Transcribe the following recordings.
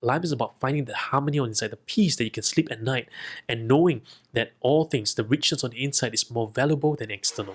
Life is about finding the harmony on the inside, the peace that you can sleep at night, and knowing that all things, the richness on the inside is more valuable than external.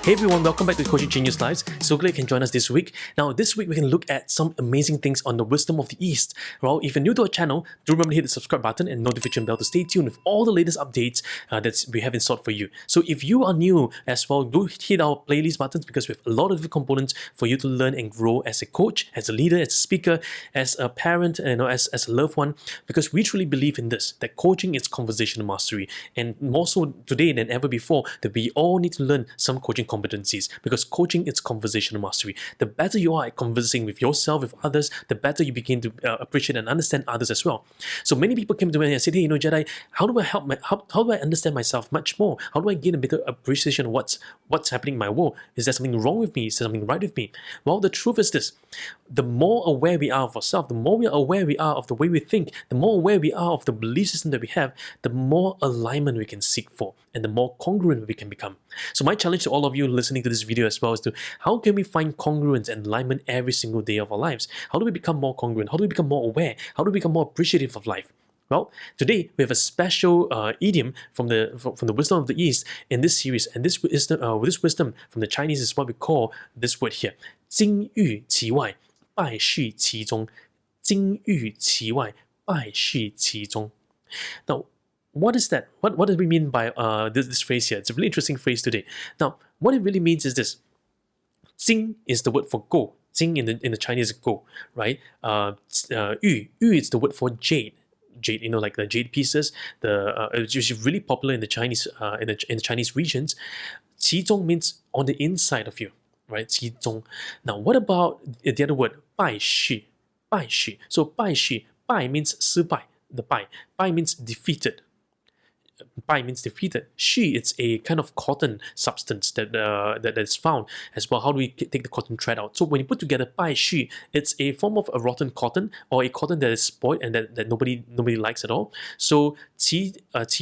Hey everyone, welcome back to Coaching Genius Lives. So glad you can join us this week. Now, this week we can look at some amazing things on the wisdom of the East. Well, if you're new to our channel, do remember to hit the subscribe button and notification bell to stay tuned with all the latest updates that we have in store for you. So if you are new as well, do hit our playlist buttons because we have a lot of different components for you to learn and grow as a coach, as a leader, as a speaker, as a parent, as a loved one. Because we truly believe in this, that coaching is conversational mastery, and more so today than ever before, that we all need to learn some coaching competencies, because coaching is conversational mastery. The better you are at conversing with yourself, with others, the better you begin to appreciate and understand others as well. So many people came to me and said, hey, Jedi, how do I help how do I understand myself much more? How do I gain a better appreciation of what's happening in my world? Is there something wrong with me? Is there something right with me? Well, the truth is this: the more aware we are of ourselves, the more we are aware we are of the way we think, the more aware we are of the belief system that we have, the more alignment we can seek for, and the more congruent we can become. So my challenge to all of you listening to this video as well is to, how can we find congruence and alignment every single day of our lives? How do we become more congruent? How do we become more aware? How do we become more appreciative of life? Well, today we have a special idiom from the wisdom of the East in this series, and this wisdom from the Chinese is what we call this word here: 金玉其外，败絮其中。金玉其外，败絮其中。Now, what is that? What do we mean by this phrase here? It's a really interesting phrase today. Now, what it really means is this: 金 is the word for gold. 金 in the Chinese is gold, right? 玉 is the word for jade. Jade, like the jade pieces. Which is really popular in the Chinese in the Chinese regions. 其中 means on the inside of you, right? 其中. Now, what about the other word? 败絮. 败絮. So 败絮, 败 means 失败, the 败. 败 means defeated. 败 means defeated. 絮, it's a kind of cotton substance that is found as well. How do we take the cotton thread out? So when you put together 败絮, it's a form of a rotten cotton, or a cotton that is spoiled and that nobody likes at all. So 其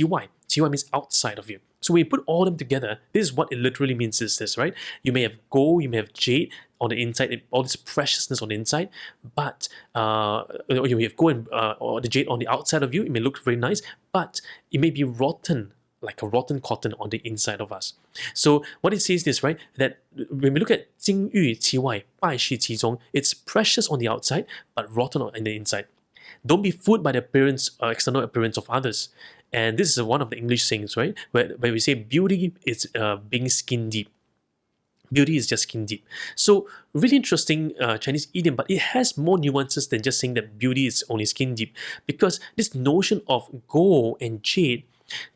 外 means outside of you. So when you put all them together, this is what it literally means, is this, right? You may have gold, you may have jade on the inside, all this preciousness on the inside, but you have gold or the jade on the outside of you. It may look very nice, but it may be rotten, like a rotten cotton on the inside of us. So what it says is, right, that when we look at 金玉其外，败絮其中, it's precious on the outside, but rotten on the inside. Don't be fooled by the appearance, external appearance of others. And this is one of the English sayings, right? Where we say beauty is being skin deep. Beauty is just skin deep. So really interesting Chinese idiom, but it has more nuances than just saying that beauty is only skin deep. Because this notion of gold and jade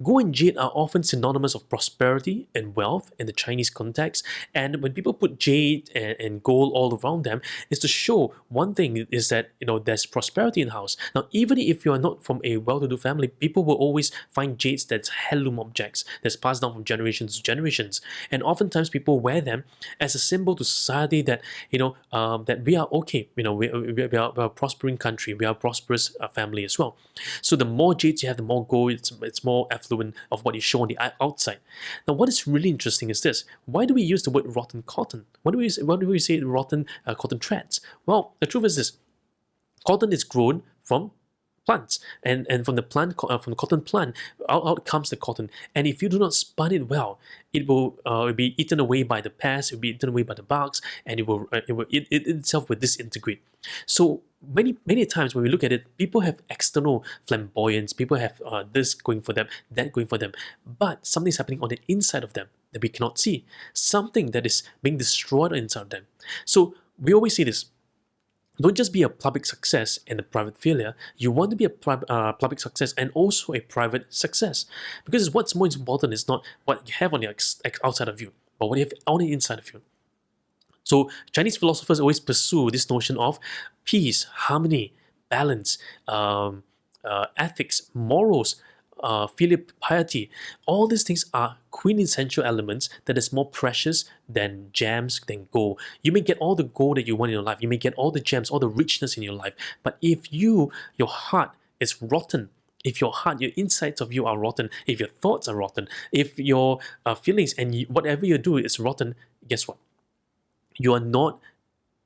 are often synonymous of prosperity and wealth in the Chinese context. And when people put jade and gold all around them, is to show one thing is that there's prosperity in the house. Now, even if you are not from a well-to-do family, people will always find jades that's heirloom objects that's passed down from generations to generations. And oftentimes people wear them as a symbol to society that that we are okay. We are a prospering country. We are a prosperous family as well. So the more jades you have, the more gold. It's more affluent of what you show on the outside. Now, what is really interesting is this: why do we use the word rotten cotton? Why do we say rotten cotton threads? Well, the truth is this: cotton is grown from plants, and from the cotton plant, out comes the cotton. And if you do not spun it well, it will be eaten away by the pests, it will be eaten away by the bugs, and it itself will disintegrate. So many times when we look at it, people have external flamboyance, people have this going for them, that going for them, but something's happening on the inside of them that we cannot see. Something that is being destroyed inside of them. So we always see this: don't just be a public success and a private failure. You want to be a public success and also a private success. Because what's most important is not what you have on the outside of you, but what you have on the inside of you. So Chinese philosophers always pursue this notion of peace, harmony, balance, ethics, morals, filial piety. All these things are quintessential elements that is more precious than gems, than gold. You may get all the gold that you want in your life. You may get all the gems, all the richness in your life. But if your heart is rotten, If your heart, your insides of you are rotten, if your thoughts are rotten, if your feelings and whatever you do is rotten, guess what? You are not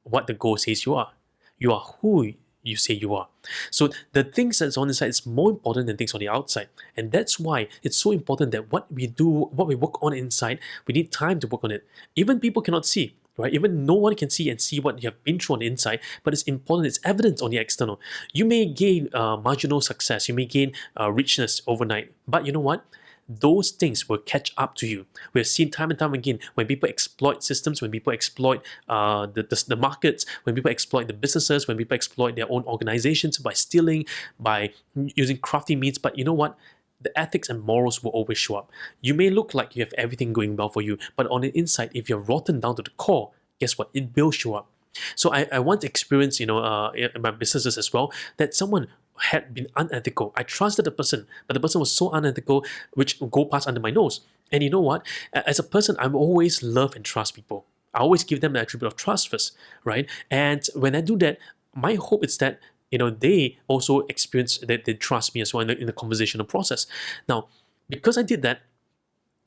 what the goal says you are. You are who you say you are. So the things that's on the inside is more important than things on the outside. And that's why it's so important that what we do, what we work on inside, we need time to work on it. Even people cannot see, right? Even no one can see and see what you have been through on the inside, but it's important, it's evident on the external. You may gain marginal success, you may gain richness overnight, but you know what? Those things will catch up to you. We have seen time and time again when people exploit systems, when people exploit the markets, when people exploit the businesses, when people exploit their own organizations by stealing, by using crafty means. But you know what? The ethics and morals will always show up. You may look like you have everything going well for you, but on the inside, if you're rotten down to the core, guess what? It will show up. So I once experienced, in my businesses as well, that someone had been unethical. I trusted the person, but the person was so unethical, which go past under my nose. And you know what? As a person, I always love and trust people. I always give them the attribute of trust first, right? And when I do that, my hope is that they also experience that they trust me as well in the conversational process. Now, because I did that,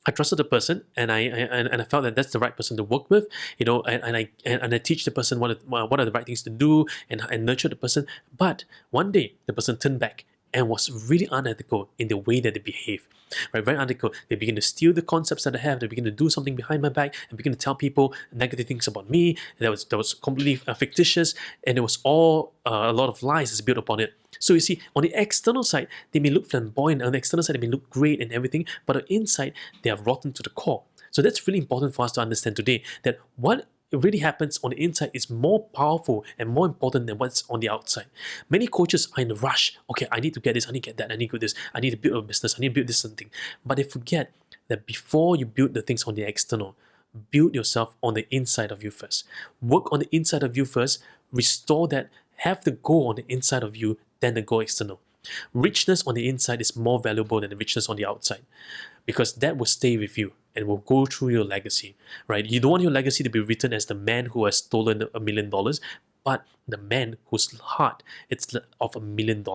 I trusted the person, and I felt that that's the right person to work with, and I teach the person what are the right things to do, and nurture the person. But one day the person turned back and was really unethical in the way that they behave, right? Very unethical. They begin to steal the concepts that I have. They begin to do something behind my back and begin to tell people negative things about me. That was completely fictitious, and it was all a lot of lies is built upon it. So you see, on the external side, they may look flamboyant. On the external side, they may look great and everything, but on the inside, they are rotten to the core. So that's really important for us to understand today, that what really happens on the inside is more powerful and more important than what's on the outside. Many coaches are in a rush. Okay, I need to get this, I need to get that, I need to do this, I need to build a business, I need to build this something. But they forget that before you build the things on the external, build yourself on the inside of you first. Work on the inside of you first, restore that, have the goal on the inside of you than the goal external. Richness on the inside is more valuable than the richness on the outside, because that will stay with you and will go through your legacy, right? You don't want your legacy to be written as the man who has stolen $1 million, but the man whose heart is of $1 million.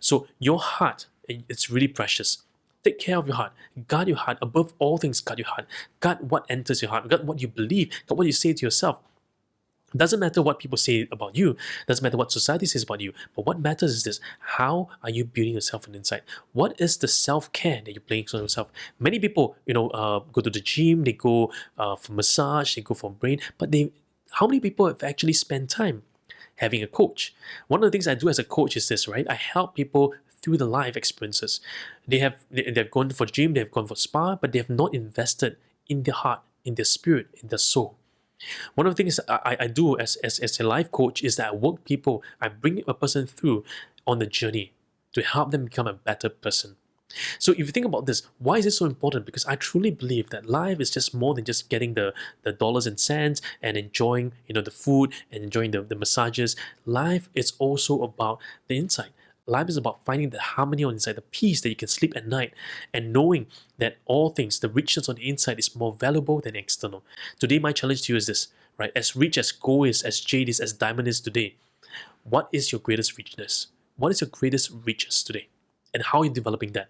So your heart, it's really precious. Take care of your heart. Guard your heart. Above all things, guard your heart. Guard what enters your heart. Guard what you believe. Guard what you say to yourself. Doesn't matter what people say about you. Doesn't matter what society says about you. But what matters is this: how are you building yourself on the inside? What is the self-care that you're playing on yourself? Many people, go to the gym. They go for massage. They go for brain. But how many people have actually spent time having a coach? One of the things I do as a coach is this, right? I help people through the life experiences. They've gone for gym. They've gone for spa, but they have not invested in their heart, in their spirit, in their soul. One of the things I do as a life coach is that I work people, I bring a person through on the journey to help them become a better person. So if you think about this, why is this so important? Because I truly believe that life is just more than just getting the dollars and cents and enjoying the food and enjoying the massages. Life is also about the inside. Life is about finding the harmony on the inside, the peace that you can sleep at night, and knowing that all things, the richness on the inside is more valuable than external. Today, my challenge to you is this, right? As rich as gold is, as Jade is, as diamond is today, what is your greatest richness? What is your greatest riches today? And how are you developing that?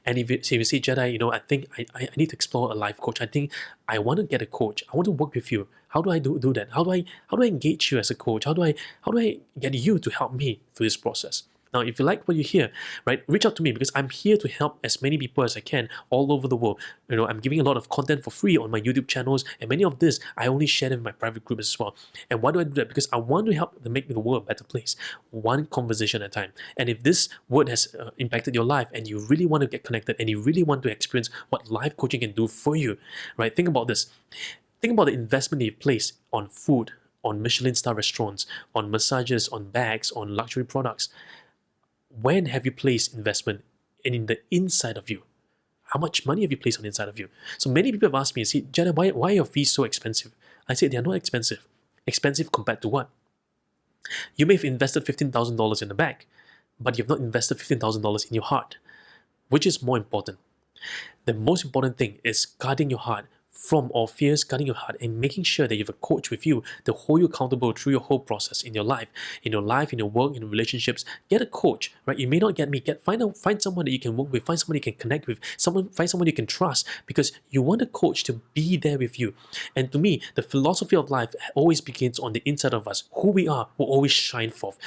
And if you say, Jedi, I think I need to explore a life coach. I think I want to get a coach. I want to work with you. How do I do that? How do I engage you as a coach? How do I get you to help me through this process? Now, if you like what you hear, right, reach out to me, because I'm here to help as many people as I can all over the world. I'm giving a lot of content for free on my YouTube channels, and many of this I only share in my private group as well. And why do I do that? Because I want to help to make the world a better place, one conversation at a time. And if this word has impacted your life, and you really want to get connected, and you really want to experience what life coaching can do for you, right? Think about this. Think about the investment that you place on food, on Michelin-star restaurants, on massages, on bags, on luxury products. When have you placed investment in the inside of you? How much money have you placed on the inside of you? So many people have asked me, see, Jada, why are your fees so expensive? I said, they are not expensive. Expensive compared to what? You may have invested $15,000 in the bag, but you've not invested $15,000 in your heart. Which is more important? The most important thing is guarding your heart from all fears, guarding your heart, and making sure that you have a coach with you to hold you accountable through your whole process in your life, in your work, in your relationships. Get a coach, right? You may not get me. Find someone that you can work with, find someone you can connect with, find someone you can trust, because you want a coach to be there with you. And to me, the philosophy of life always begins on the inside of us. Who we are will always shine forth.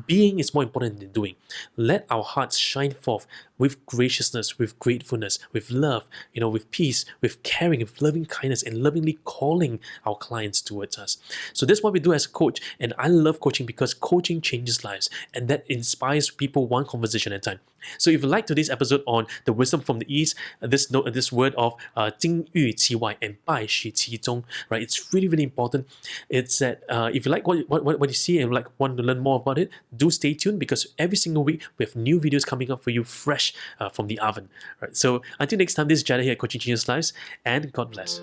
Being is more important than doing. Let our hearts shine forth with graciousness, with gratefulness, with love, with peace, with caring, with loving kindness, and lovingly calling our clients towards us. So that's what we do as a coach. And I love coaching because coaching changes lives, and that inspires people one conversation at a time. So if you like today's episode on the wisdom from the East, this word of 金玉其外 and 败絮其中, right? It's really, really important. It's that if you like what you see and want to learn more about it, do stay tuned, because every single week we have new videos coming up for you fresh from the oven. Right? So until next time, this is Jedidiah here, Coaching Genius Lives, and God bless.